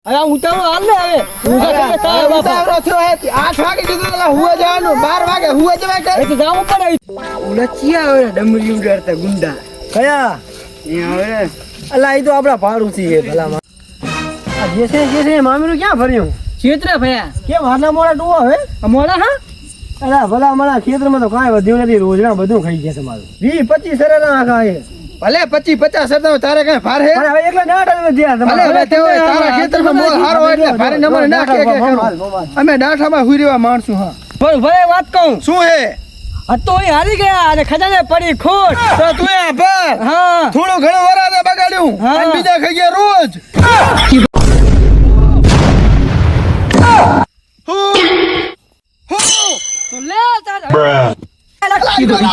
અરે ઉતાવળ હાલ ને હવે ઉતાવળો થયો હે 8 વાગે કીધું એટલે હુવા જવાનું 12 વાગે હુવા જવાય કે એ તો જાવું પડે ઉલચિયા આવે ડમરી ઉડાડતા ગુંડા કયા અહીંયા આવે અલા એ તો આપડા પાડોશી છે ભલામાં આ જે છે મામીનું ક્યાં ફર્યું ક્ષેત્ર ભયા કેમ હારના મોડા ટુવા હવે મોડા હા અલા ભલા મારા ખેતરમાં તો કાંઈ વધ્યું નથી રોજના બધું ખાઈ ગયા તમારું 20-25 સરેના ખાય ભલે 25-50 સરતા તારે કઈ ભાર હે પણ હવે એકલા ડાટ જ જ્યાં ભલે તમારે હવે તેઓ તારા ખેતરમાં મોલ હારો હોય એટલે ભારે નંબર ના કે અમે ડાઠામાં હુઈ રહેવા માણસું હા ભલે વાત કહું શું હે તો એ હારી ગયા અને ખજાને પડી ખોટ તો તું આ ભાર હા થોડું ઘણું વરાદે બગાડ્યું હા. અને બીજા ખાઈ ગયા રોજ તો લે તાર કીધું